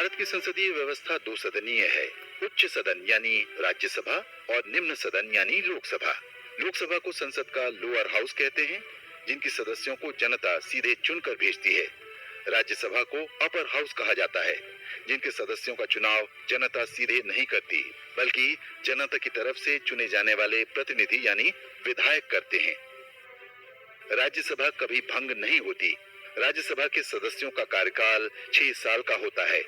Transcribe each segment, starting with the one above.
भारत की संसदीय व्यवस्था दो सदनीय है। उच्च सदन यानी राज्यसभा और निम्न सदन यानी लोकसभा। लोकसभा को संसद का लोअर हाउस कहते हैं, जिनकी सदस्यों को जनता सीधे चुनकर भेजती है। राज्यसभा को अपर हाउस कहा जाता है, जिनके सदस्यों का चुनाव जनता सीधे नहीं करती, बल्कि जनता की तरफ से चुने जाने वाले प्रतिनिधि यानी विधायक करते हैं। राज्यसभा कभी भंग नहीं होती। राज्यसभा के सदस्यों का कार्यकाल 6 साल का होता है।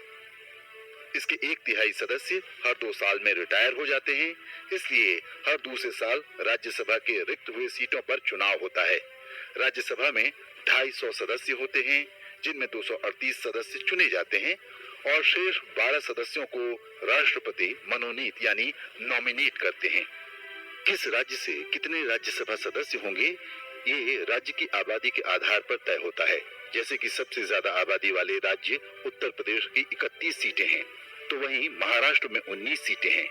इसके 1/3 सदस्य हर 2 साल में रिटायर हो जाते हैं, इसलिए हर दूसरे साल राज्यसभा के रिक्त हुए सीटों पर चुनाव होता है। राज्यसभा में 250 सदस्य होते हैं, जिनमें 238 सदस्य चुने जाते हैं और शेष 12 सदस्यों को राष्ट्रपति मनोनीत यानी नॉमिनेट करते हैं। किस राज्य से कितने राज्यसभा सदस्य होंगे, ये राज्य की आबादी के आधार पर तय होता है। जैसे कि सबसे ज्यादा आबादी वाले राज्य उत्तर प्रदेश की 31 सीटें हैं, तो वहीं महाराष्ट्र में 19 सीटें हैं।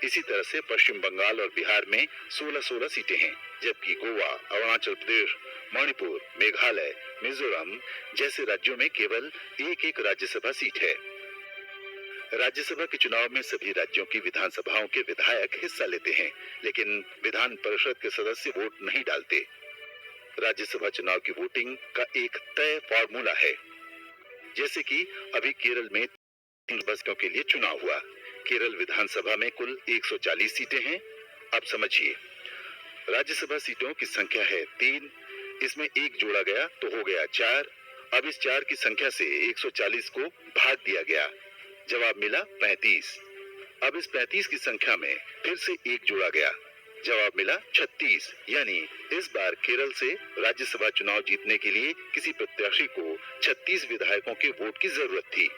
इसी तरह से पश्चिम बंगाल और बिहार में 16-16 सीटें हैं, जबकि गोवा, अरुणाचल प्रदेश, मणिपुर, मेघालय, मिजोरम जैसे राज्यों में केवल एक राज्यसभा सीट है। राज्यसभा के चुनाव में सभी राज्यों की विधानसभाओं के विधायक हिस्सा लेते हैं, लेकिन विधान परिषद के सदस्य वोट नहीं डालते। राज्यसभा चुनाव की वोटिंग का एक तय फॉर्मूला है। जैसे कि अभी केरल में 3 सदस्यों के लिए चुनाव हुआ। केरल विधानसभा में कुल 140 सीटें हैं। अब समझिए, राज्यसभा सीटों की संख्या है 3, इसमें 1 जोड़ा गया तो हो गया 4। अब इस 4 की संख्या से 140 को भाग दिया गया, जवाब मिला 35। अब इस 35 की संख्या में फिर से 1 जोड़ा गया, जवाब मिला 36। यानी इस बार केरल से राज्यसभा चुनाव जीतने के लिए किसी प्रत्याशी को 36 विधायकों के वोट की जरूरत थी।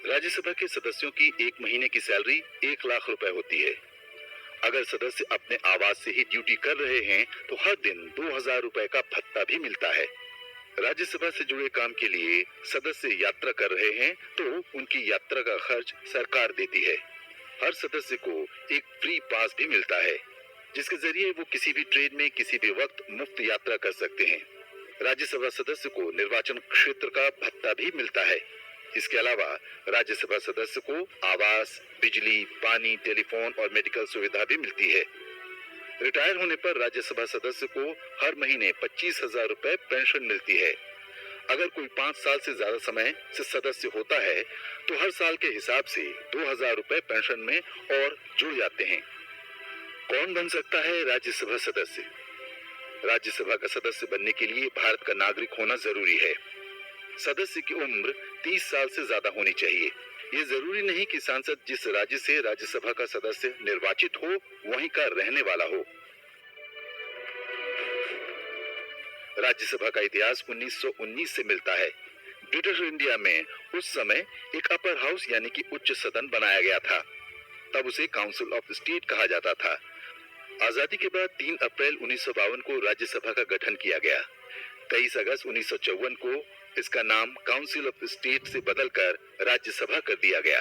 राज्यसभा के सदस्यों की 1 महीने की सैलरी 1 लाख रुपए होती है। अगर सदस्य अपने आवास से ही ड्यूटी कर रहे हैं तो हर दिन 2000 रुपए का भत्ता भी मिलता है। राज्यसभा से जुड़े काम के लिए सदस्य यात्रा कर रहे हैं तो उनकी यात्रा का खर्च सरकार देती है। हर सदस्य को एक फ्री पास भी मिलता है, जिसके जरिए वो किसी भी ट्रेन में किसी भी वक्त मुफ्त यात्रा कर सकते हैं। राज्यसभा सदस्य को निर्वाचन क्षेत्र का भत्ता भी मिलता है। इसके अलावा राज्यसभा सदस्य को आवास, बिजली, पानी, टेलीफोन और मेडिकल सुविधा भी मिलती है। रिटायर होने पर राज्यसभा सदस्य को हर महीने 25,000 रुपए पेंशन मिलती है। अगर कोई 5 साल से ज्यादा समय से सदस्य होता है तो हर साल के हिसाब से 2000 रुपए पेंशन में और जुड़ जाते हैं। कौन बन सकता है राज्यसभा सदस्य? राज्यसभा का सदस्य बनने के लिए भारत का नागरिक होना जरूरी है। सदस्य की उम्र 30 साल से ज्यादा होनी चाहिए। ये जरूरी नहीं कि सांसद जिस राज्य से राज्यसभा का सदस्य निर्वाचित हो वहीं का रहने वाला हो। राज्यसभा का इतिहास 1919 से मिलता है। ब्रिटिश इंडिया में उस समय एक अपर हाउस यानी कि उच्च सदन बनाया गया था। तब उसे काउंसिल ऑफ स्टेट कहा जाता था। आजादी के बाद 3 अप्रैल 1952 को राज्यसभा का गठन किया गया। 23 अगस्त 1954 को इसका नाम काउंसिल ऑफ स्टेट से बदलकर राज्यसभा कर दिया गया।